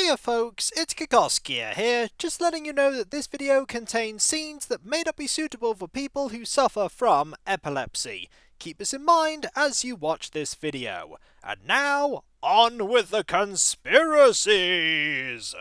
Hiya folks, it's Kikoskia here, just letting you know that this video contains scenes that may not be suitable for people who suffer from epilepsy. Keep this in mind as you watch this video. And now, on with the conspiracies!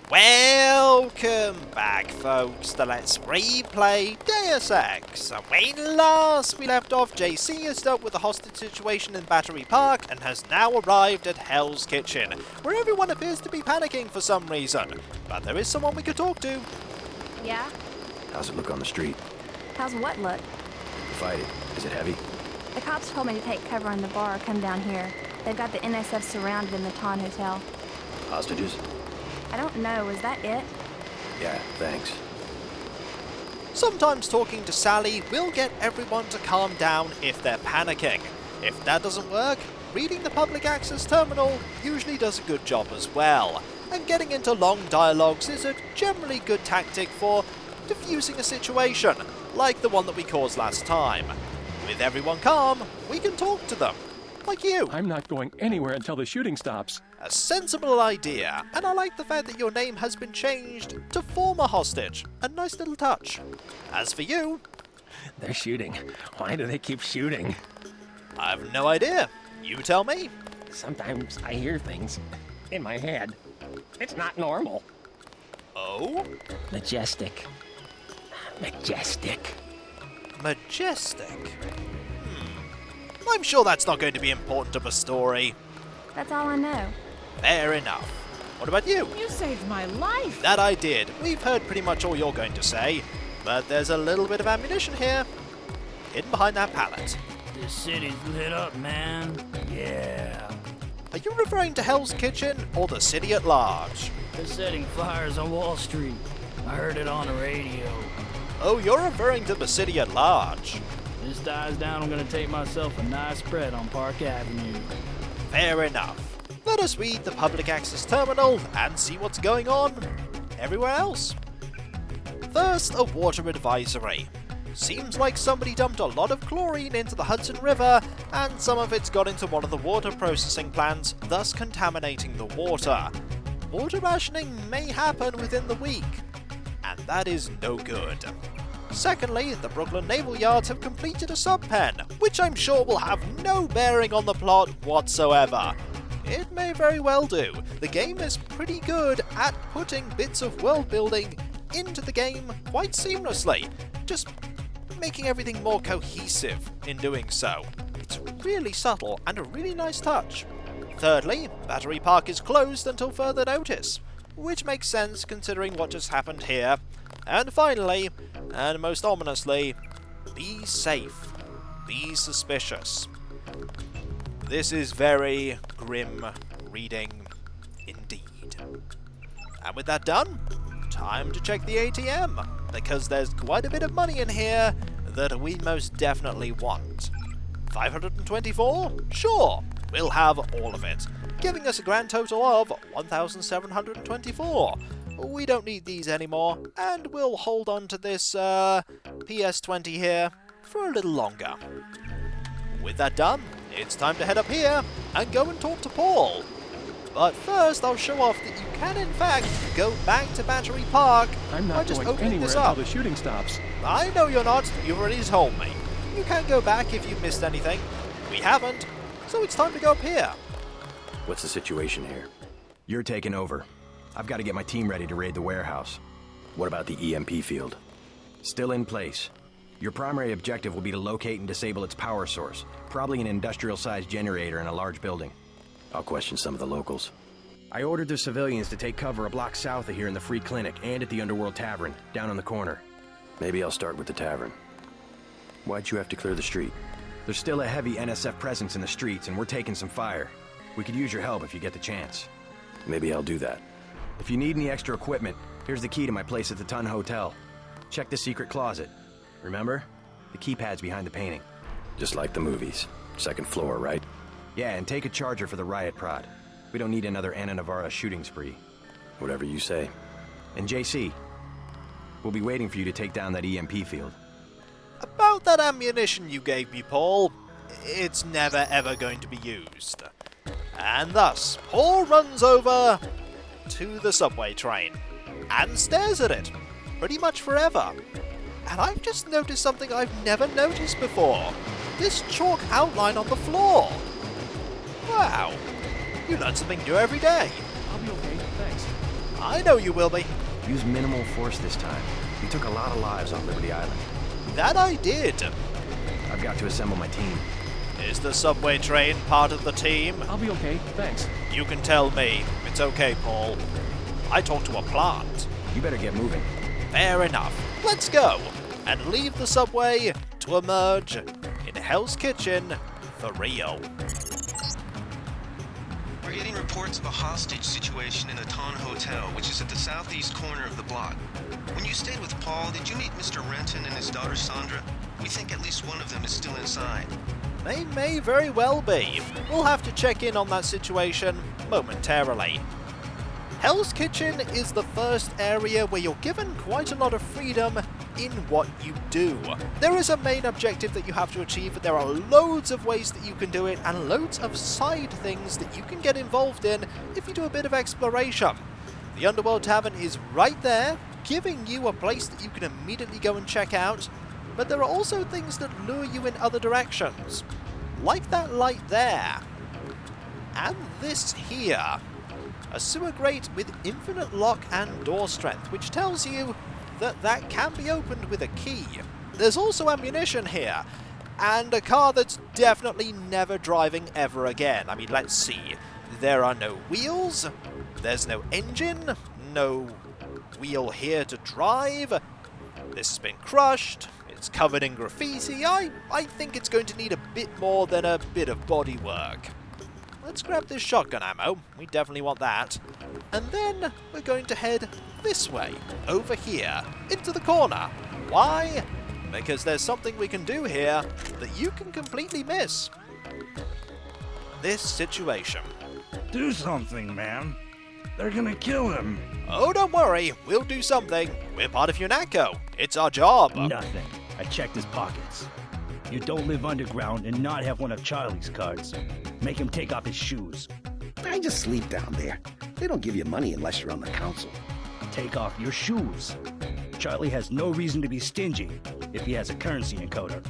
Welcome back folks to Let's Replay Deus Ex. When last we left off, JC has dealt with the hostage situation in Battery Park and has now arrived at Hell's Kitchen, where everyone appears to be panicking for some reason. But there is someone we could talk to. Yeah? How's it look on the street? How's what look? The fighting. Is it heavy? The cops told me to take cover in the bar or come down here. They've got the NSF surrounded in the Ton Hotel. Hostages? I don't know, is that it? Yeah, thanks. Sometimes talking to Sally will get everyone to calm down if they're panicking. If that doesn't work, reading the public access terminal usually does a good job as well. And getting into long dialogues is a generally good tactic for diffusing a situation, like the one that we caused last time. With everyone calm, we can talk to them. Like you. I'm not going anywhere until the shooting stops. A sensible idea, and I like the fact that your name has been changed to former hostage. A nice little touch. As for you... They're shooting. Why do they keep shooting? I've no idea. You tell me. Sometimes I hear things in my head. It's not normal. Oh? Majestic. Majestic. Majestic. I'm sure that's not going to be important to the story. That's all I know. Fair enough. What about you? You saved my life! That I did. We've heard pretty much all you're going to say. But there's a little bit of ammunition here. Hidden behind that pallet. This city's lit up, man. Yeah. Are you referring to Hell's Kitchen or the city at large? They're setting fires on Wall Street. I heard it on the radio. Oh, you're referring to the city at large. This dies down, I'm gonna take myself a nice spread on Park Avenue. Fair enough. Let us read the public access terminal and see what's going on everywhere else. First, a water advisory. Seems like somebody dumped a lot of chlorine into the Hudson River, and some of it's got into one of the water processing plants, thus contaminating the water. Water rationing may happen within the week, and that is no good. Secondly, the Brooklyn Naval Yards have completed a sub-pen, which I'm sure will have no bearing on the plot whatsoever. It may very well do. The game is pretty good at putting bits of world building into the game quite seamlessly, just making everything more cohesive in doing so. It's really subtle and a really nice touch. Thirdly, Battery Park is closed until further notice, which makes sense considering what just happened here. And finally, and most ominously, be safe. Be suspicious. This is very grim reading indeed. And with that done, time to check the ATM, because there's quite a bit of money in here that we most definitely want. 524? Sure, we'll have all of it, giving us a grand total of 1,724. We don't need these anymore, and we'll hold on to this PS20 here for a little longer. With that done, it's time to head up here and go and talk to Paul. But first, I'll show off that you can in fact go back to Battery Park I'm by not just going opening anywhere this until up. the shooting stops. I know you're not, you've already told me. You can't go back if you've missed anything. We haven't, so it's time to go up here. What's the situation here? You're taking over. I've got to get my team ready to raid the warehouse. What about the EMP field? Still in place. Your primary objective will be to locate and disable its power source, probably an industrial-sized generator in a large building. I'll question some of the locals. I ordered the civilians to take cover a block south of here in the Free Clinic and at the Underworld Tavern, down on the corner. Maybe I'll start with the tavern. Why'd you have to clear the street? There's still a heavy NSF presence in the streets, and we're taking some fire. We could use your help if you get the chance. Maybe I'll do that. If you need any extra equipment, here's the key to my place at the Ton Hotel. Check the secret closet. Remember? The keypad's behind the painting. Just like the movies. Second floor, right? Yeah, and take a charger for the riot prod. We don't need another Anna Navarra shooting spree. Whatever you say. And JC, we'll be waiting for you to take down that EMP field. About that ammunition you gave me, Paul, it's never ever going to be used. And thus, Paul runs over to the subway train and stares at it pretty much forever. And I've just noticed something I've never noticed before. This chalk outline on the floor. Wow, you learn something new every day. I'll be okay, thanks. I know you will be. Use minimal force this time. You took a lot of lives on Liberty Island. That I did. I've got to assemble my team. Is the subway train part of the team? I'll be okay, thanks. You can tell me. It's okay, Paul. I talked to a plant. You better get moving. Fair enough. Let's go and leave the subway to emerge in Hell's Kitchen for real. We're getting reports of a hostage situation in the Ton Hotel, which is at the southeast corner of the block. When you stayed with Paul, did you meet Mr. Renton and his daughter Sandra? We think at least one of them is still inside. They may very well be. We'll have to check in on that situation momentarily. Hell's Kitchen is the first area where you're given quite a lot of freedom in what you do. There is a main objective that you have to achieve, but there are loads of ways that you can do it and loads of side things that you can get involved in if you do a bit of exploration. The Underworld Tavern is right there, giving you a place that you can immediately go and check out, but there are also things that lure you in other directions, like that light there, and this here. A sewer grate with infinite lock and door strength, which tells you that can be opened with a key. There's also ammunition here, and a car that's definitely never driving ever again. I mean, let's see. There are no wheels, there's no engine, no wheel here to drive. This has been crushed, it's covered in graffiti. I think it's going to need a bit more than a bit of body work. Let's grab this shotgun ammo, we definitely want that. And then we're going to head this way, over here, into the corner. Why? Because there's something we can do here that you can completely miss. This situation. Do something, man. They're gonna kill him. Oh, don't worry, we'll do something. We're part of UNATCO. It's our job. Nothing. I checked his pockets. You don't live underground and not have one of Charlie's cards. Make him take off his shoes. I just sleep down there. They don't give you money unless you're on the council. Take off your shoes. Charlie has no reason to be stingy if he has a currency encoder.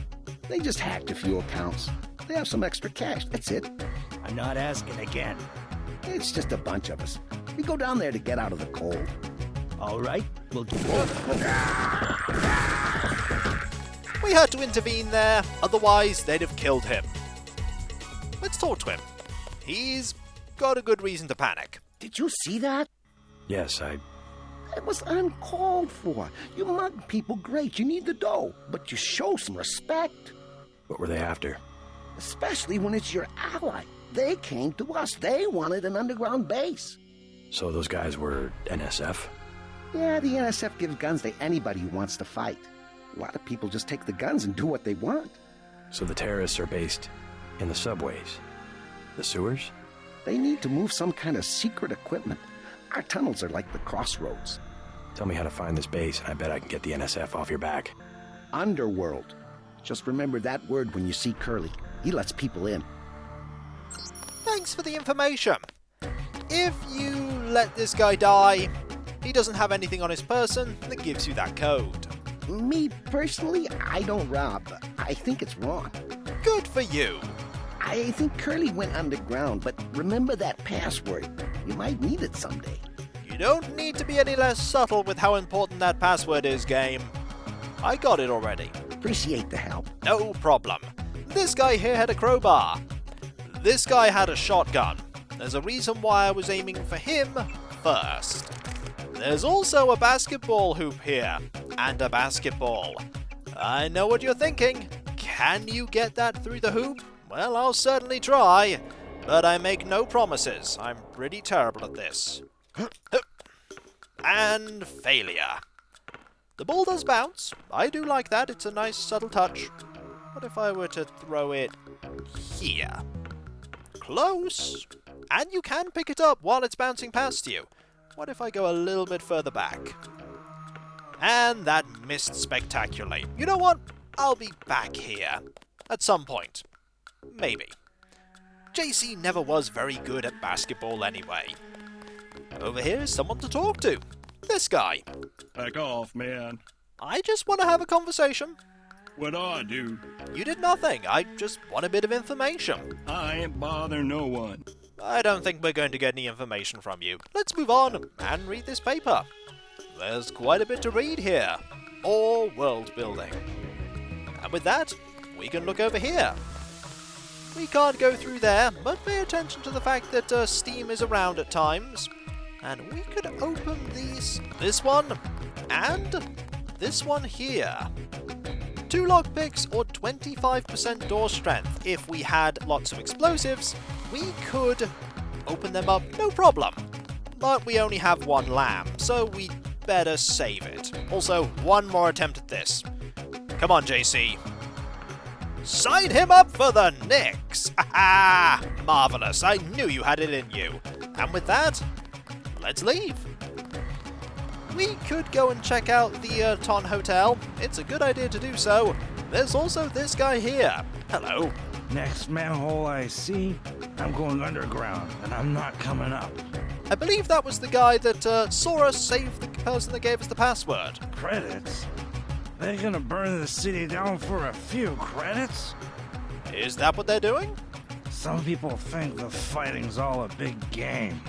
They just hacked a few accounts. They have some extra cash, that's it. I'm not asking again. It's just a bunch of us. We go down there to get out of the cold. All right, we'll do We had to intervene there, otherwise they'd have killed him. Let's talk to him. He's got a good reason to panic. Did you see that? Yes, It was uncalled for. You mug people great, you need the dough, but you show some respect. What were they after? Especially when it's your ally. They came to us. They wanted an underground base. So those guys were NSF? Yeah, the NSF gives guns to anybody who wants to fight. A lot of people just take the guns and do what they want. So the terrorists are based in the subways? The sewers? They need to move some kind of secret equipment. Our tunnels are like the crossroads. Tell me how to find this base, and I bet I can get the NSF off your back. Underworld. Just remember that word when you see Curly. He lets people in. Thanks for the information. If you let this guy die, he doesn't have anything on his person that gives you that code. Me, personally, I don't rob. I think it's wrong. Good for you. I think Curly went underground, but remember that password. You might need it someday. You don't need to be any less subtle with how important that password is, game. I got it already. Appreciate the help. No problem. This guy here had a crowbar. This guy had a shotgun. There's a reason why I was aiming for him first. There's also a basketball hoop here, and a basketball. I know what you're thinking. Can you get that through the hoop? Well, I'll certainly try, but I make no promises. I'm pretty terrible at this. And failure. The ball does bounce. I do like that. It's a nice subtle touch. What if I were to throw it here? Close. And you can pick it up while it's bouncing past you. What if I go a little bit further back? And that missed spectacularly. You know what? I'll be back here. At some point. Maybe. JC never was very good at basketball anyway. Over here is someone to talk to. This guy. Back off, man. I just want to have a conversation. What I do? You did nothing. I just want a bit of information. I ain't bother no one. I don't think we're going to get any information from you. Let's move on and read this paper. There's quite a bit to read here. All world building. And with that, we can look over here. We can't go through there, but pay attention to the fact that Steam is around at times. And we could open this one, and this one here. 2 lockpicks or 25% door strength. If we had lots of explosives, we could open them up, no problem. But we only have 1 lamb, so we better save it. Also, 1 more attempt at this. Come on, JC. Sign him up for the Knicks! Ha! Marvelous, I knew you had it in you. And with that, let's leave. We could go and check out the Ton Hotel. It's a good idea to do so. There's also this guy here. Hello. Next manhole I see, I'm going underground, and I'm not coming up. I believe that was the guy that saw us save the person that gave us the password. Credits? They're gonna burn the city down for a few credits? Is that what they're doing? Some people think the fighting's all a big game.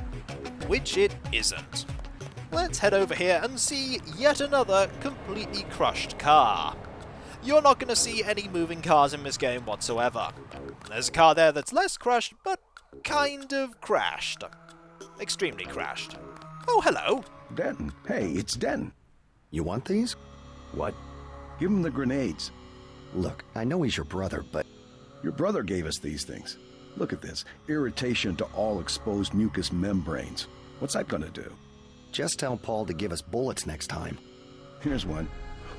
Which it isn't. Let's head over here and see yet another completely crushed car. You're not going to see any moving cars in this game whatsoever. There's a car there that's less crushed, but kind of crashed. Extremely crashed. Oh, hello. Denton. Hey, it's Denton. You want these? What? Give him the grenades. Look, I know he's your brother, but... Your brother gave us these things. Look at this. Irritation to all exposed mucous membranes. What's that gonna do? Just tell Paul to give us bullets next time. Here's one.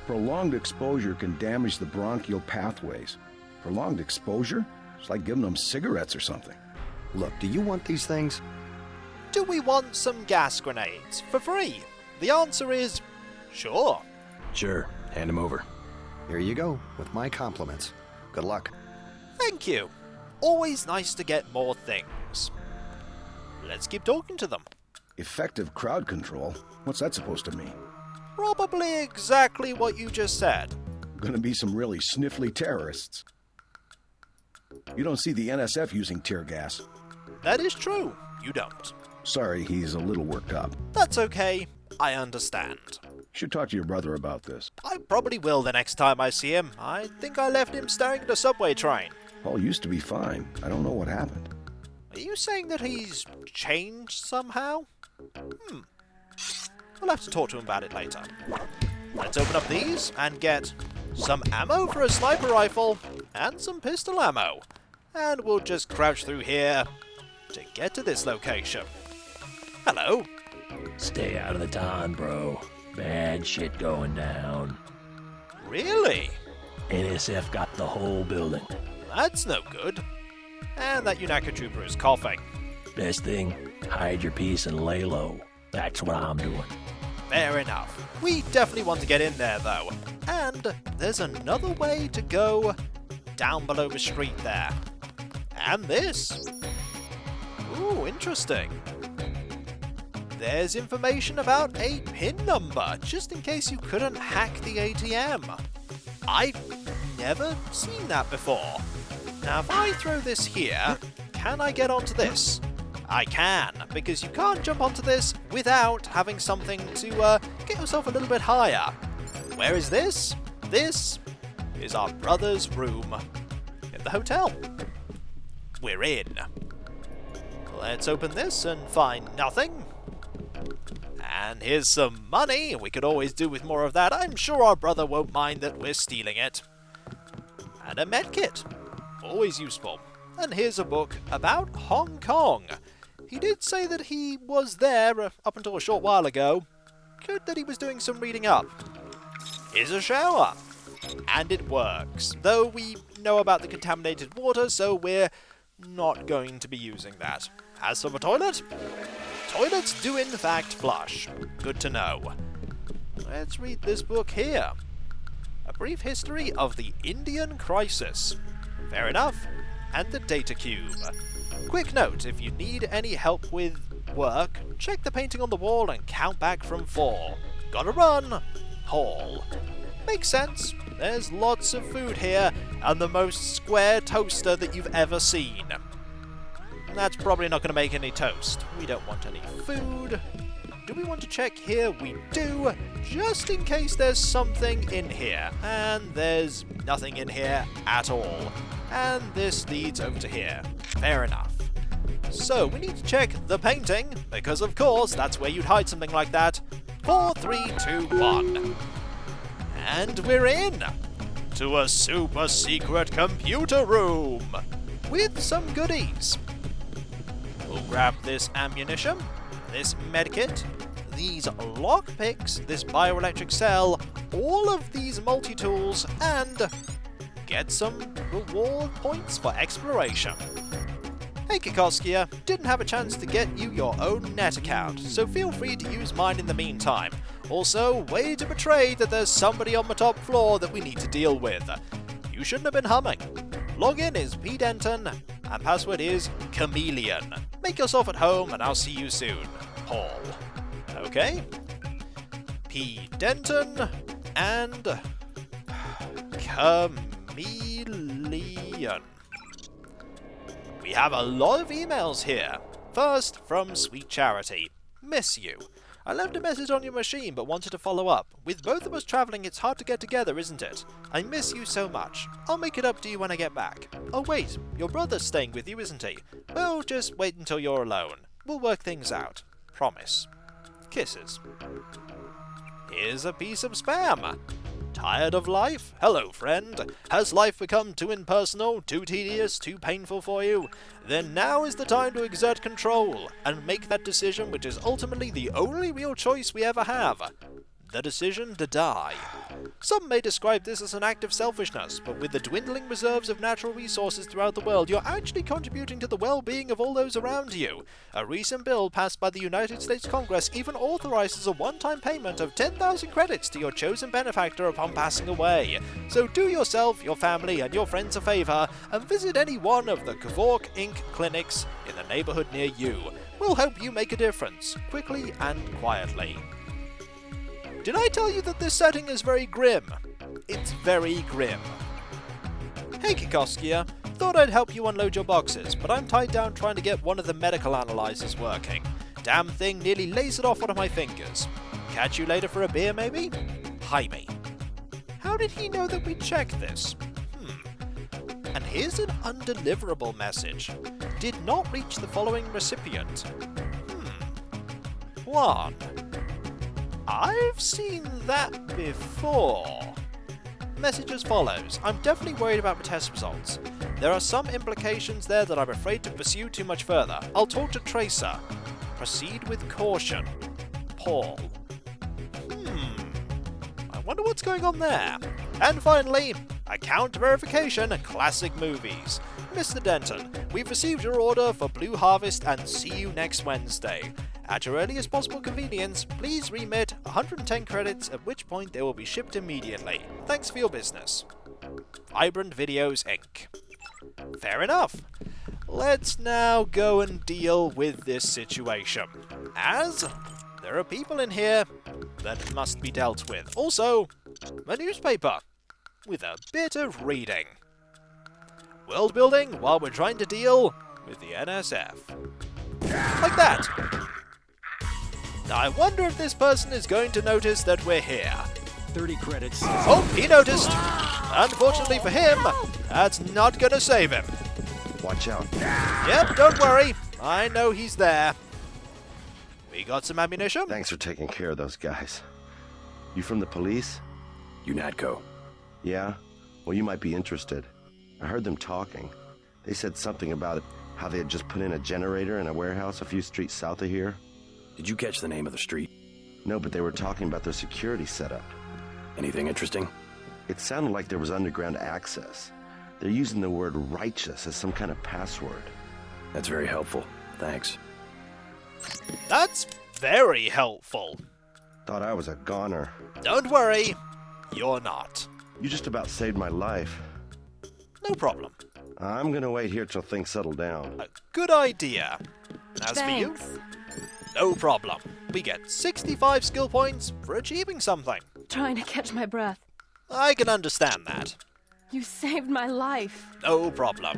Prolonged exposure can damage the bronchial pathways. Prolonged exposure? It's like giving them cigarettes or something. Look, do you want these things? Do we want some gas grenades for free? The answer is sure. Sure, hand them over. Here you go, with my compliments. Good luck. Thank you. Always nice to get more things. Let's keep talking to them. Effective crowd control? What's that supposed to mean? Probably exactly what you just said. Gonna be some really sniffly terrorists. You don't see the NSF using tear gas. That is true. You don't. Sorry, he's a little worked up. That's okay. I understand. Should talk to your brother about this. I probably will the next time I see him. I think I left him staring at a subway train. Paul used to be fine. I don't know what happened. Are you saying that he's changed somehow? We'll have to talk to him about it later. Let's open up these and get some ammo for a sniper rifle and some pistol ammo. And we'll just crouch through here to get to this location. Hello. Stay out of the ton, bro. Bad shit going down. Really? NSF got the whole building. That's no good. And that Unaka trooper is coughing. Best thing, hide your piece and lay low. That's what I'm doing. Fair enough. We definitely want to get in there, though. And there's another way to go down below the street there. And this. Ooh, interesting. There's information about a PIN number, just in case you couldn't hack the ATM. I've never seen that before. Now, if I throw this here, can I get onto this? I can, because you can't jump onto this without having something to get yourself a little bit higher. Where is this? This is our brother's room in the hotel. We're in. Let's open this and find nothing. And here's some money. We could always do with more of that. I'm sure our brother won't mind that we're stealing it. And a medkit. Always useful. And here's a book about Hong Kong. He did say that he was there up until a short while ago. Good that he was doing some reading up. Here's a shower. And it works. Though we know about the contaminated water, so we're not going to be using that. As for the toilet, toilets do in fact flush. Good to know. Let's read this book here. A brief history of the Indian crisis. Fair enough. And the data cube. Quick note, if you need any help with work, check the painting on the wall and count back from 4. Gotta run! Paul. Makes sense. There's lots of food here, and the most square toaster that you've ever seen. That's probably not going to make any toast. We don't want any food. Do we want to check here? We do, just in case there's something in here. And there's nothing in here at all. And this leads over to here. Fair enough. So we need to check the painting, because of course that's where you'd hide something like that. 4, 3, 2, 1. And we're in! To a super secret computer room! With some goodies. We'll grab this ammunition, this medkit, these lockpicks, this bioelectric cell, all of these multi-tools, and get some reward points for exploration. Hey Kikoskia, didn't have a chance to get you your own net account, so feel free to use mine in the meantime. Also, way to betray that there's somebody on the top floor that we need to deal with. You shouldn't have been humming. Login is P. Denton, and password is Chameleon. Make yourself at home, and I'll see you soon. Paul. Okay? P. Denton, and Chameleon. We have a lot of emails here. First, from Sweet Charity. Miss you. I left a message on your machine but wanted to follow up. With both of us travelling, it's hard to get together, isn't it? I miss you so much. I'll make it up to you when I get back. Oh wait, your brother's staying with you, isn't he? Well, just wait until you're alone. We'll work things out. Promise. Kisses. Here's a piece of spam. Tired of life? Hello, friend. Has life become too impersonal, too tedious, too painful for you? Then now is the time to exert control, and make that decision which is ultimately the only real choice we ever have. The decision to die. Some may describe this as an act of selfishness, but with the dwindling reserves of natural resources throughout the world, you're actually contributing to the well-being of all those around you. A recent bill passed by the United States Congress even authorizes a one-time payment of 10,000 credits to your chosen benefactor upon passing away. So do yourself, your family, and your friends a favor, and visit any one of the Kvork Inc. clinics in the neighborhood near you. We'll help you make a difference, quickly and quietly. Did I tell you that this setting is very grim? It's very grim. Hey Kikoskia, thought I'd help you unload your boxes, but I'm tied down trying to get one of the medical analyzers working. Damn thing nearly lasered off one of my fingers. Catch you later for a beer maybe? Jaime. How did he know that we'd check this? And here's an undeliverable message. Did not reach the following recipient. 1. I've seen that before. Message as follows. I'm definitely worried about the test results. There are some implications there that I'm afraid to pursue too much further. I'll talk to Tracer. Proceed with caution. Paul. I wonder what's going on there. And finally, account verification, classic movies. Mr. Denton, we've received your order for Blue Harvest and see you next Wednesday. At your earliest possible convenience, please remit 110 credits, at which point they will be shipped immediately. Thanks for your business. Vibrant Videos, Inc. Fair enough. Let's now go and deal with this situation, as there are people in here that must be dealt with. Also, a newspaper with a bit of reading. World building while we're trying to deal with the NSF. Like that. Now I wonder if this person is going to notice that we're here. 30 credits. Oh, he noticed. Unfortunately for him, that's not going to save him. Watch out. Yep, don't worry. I know he's there. We got some ammunition? Thanks for taking care of those guys. You from the police? UNATCO. Yeah? Well, you might be interested. I heard them talking. They said something about how they had just put in a generator in a warehouse a few streets south of here. Did you catch the name of the street? No, but they were talking about their security setup. Anything interesting? It sounded like there was underground access. They're using the word righteous as some kind of password. That's very helpful. Thanks. That's very helpful. Thought I was a goner. Don't worry, you're not. You just about saved my life. No problem. I'm gonna wait here till things settle down. A good idea. As Thanks. for you, No problem. We get 65 skill points for achieving something. Trying to catch my breath. I can understand that. You saved my life. No problem.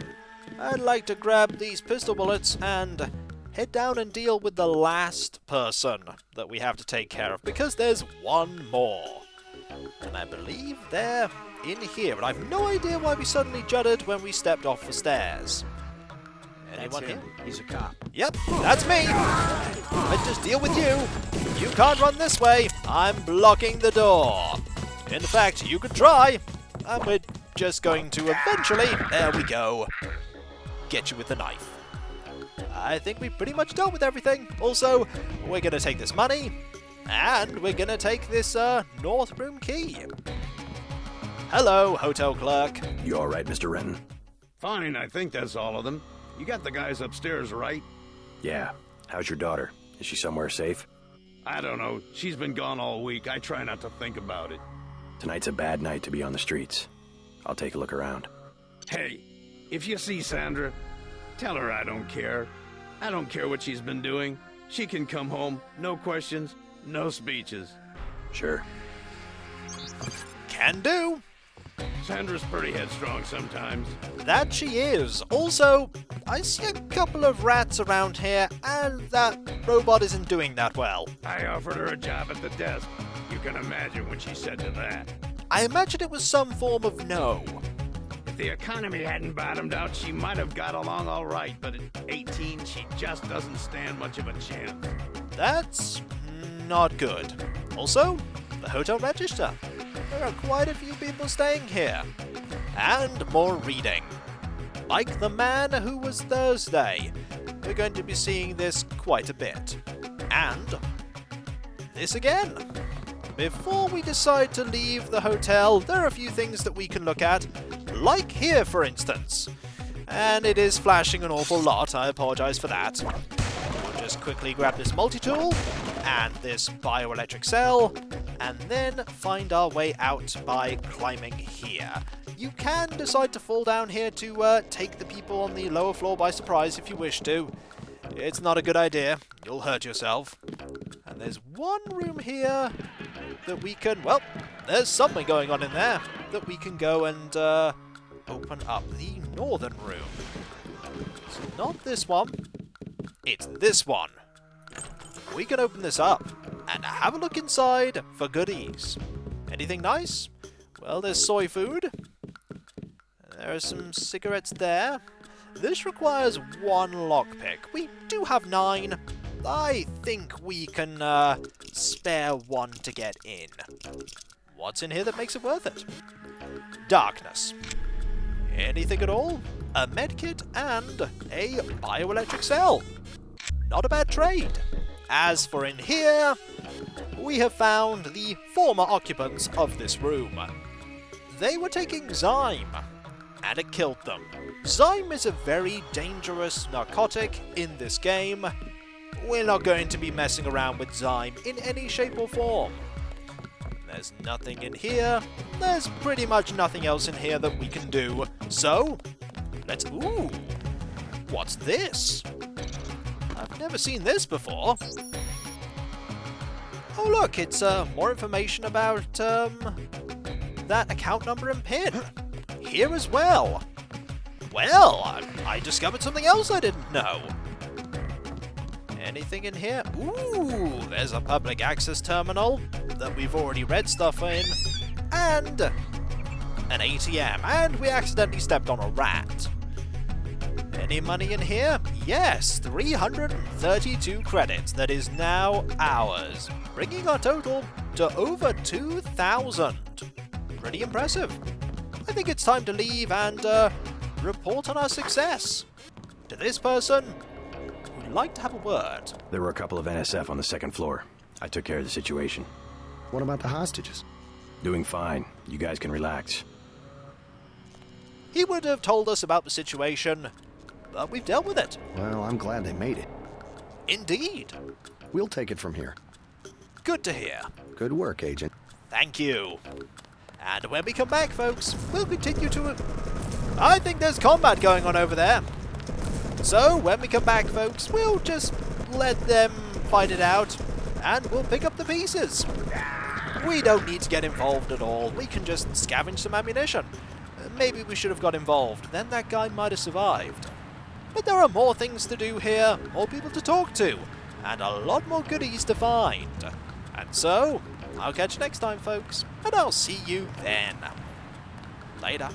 I'd like to grab these pistol bullets and head down and deal with the last person that we have to take care of, because there's one more. And I believe they're in here, but I've no idea why we suddenly juddered when we stepped off the stairs. Anyone here? He's a cop. Yep, that's me! Let's just deal with you. You can't run this way. I'm blocking the door. In fact, you could try. And we're just going to eventually, there we go, get you with the knife. I think we've pretty much dealt with everything. Also, we're going to take this money, and we're going to take this north room key. Hello, hotel clerk. You all right, Mr. Renton? Fine, I think that's all of them. You got the guys upstairs, right? Yeah. How's your daughter? Is she somewhere safe? I don't know. She's been gone all week. I try not to think about it. Tonight's a bad night to be on the streets. I'll take a look around. Hey, if you see Sandra, tell her I don't care. I don't care what she's been doing. She can come home. No questions, no speeches. Sure. Can do. Sandra's pretty headstrong sometimes. That she is. Also, I see a couple of rats around here, and that robot isn't doing that well. I offered her a job at the desk. You can imagine what she said to that. I imagine it was some form of no. If the economy hadn't bottomed out, she might have got along all right, but at 18, she just doesn't stand much of a chance. That's not good. Also, the hotel register. There are quite a few people staying here. And more reading. Like The Man Who Was Thursday. We're going to be seeing this quite a bit. And this again. Before we decide to leave the hotel, there are a few things that we can look at. Like here, for instance. And it is flashing an awful lot. I apologize for that. We'll just quickly grab this multi-tool and this bioelectric cell, and then find our way out by climbing here. You can decide to fall down here to take the people on the lower floor by surprise if you wish to. It's not a good idea. You'll hurt yourself. And there's one room here that we can... Well, there's something going on in there that we can go and open up. The northern room. It's not this one. It's this one. We can open this up and have a look inside for goodies. Anything nice? Well, there's soy food. There are some cigarettes there. This requires one lockpick. We do have 9. I think we can spare one to get in. What's in here that makes it worth it? Darkness. Anything at all? A medkit and a bioelectric cell. Not a bad trade. As for in here, we have found the former occupants of this room. They were taking Zyme, and it killed them. Zyme is a very dangerous narcotic in this game. We're not going to be messing around with Zyme in any shape or form. There's nothing in here. There's pretty much nothing else in here that we can do. So, let's... Ooh! What's this? I've never seen this before. Oh look, it's more information about that account number and PIN. Here as well. Well, I discovered something else I didn't know. Anything in here? Ooh, there's a public access terminal that we've already read stuff in. And an ATM. And we accidentally stepped on a rat. Any money in here? Yes, 332 credits. That is now ours, bringing our total to over 2,000. Pretty impressive. I think it's time to leave and report on our success to this person who'd like to have a word. There were a couple of NSF on the second floor. I took care of the situation. What about the hostages? Doing fine. You guys can relax. He would have told us about the situation, but we've dealt with it. Well, I'm glad they made it. Indeed. We'll take it from here. Good to hear. Good work, Agent. Thank you. And when we come back, folks, we'll continue to... I think there's combat going on over there. So, when we come back, folks, we'll just let them fight it out, and we'll pick up the pieces. We don't need to get involved at all. We can just scavenge some ammunition. Maybe we should have got involved. Then that guy might have survived. But there are more things to do here, more people to talk to, and a lot more goodies to find. And so, I'll catch you next time, folks, and I'll see you then. Later.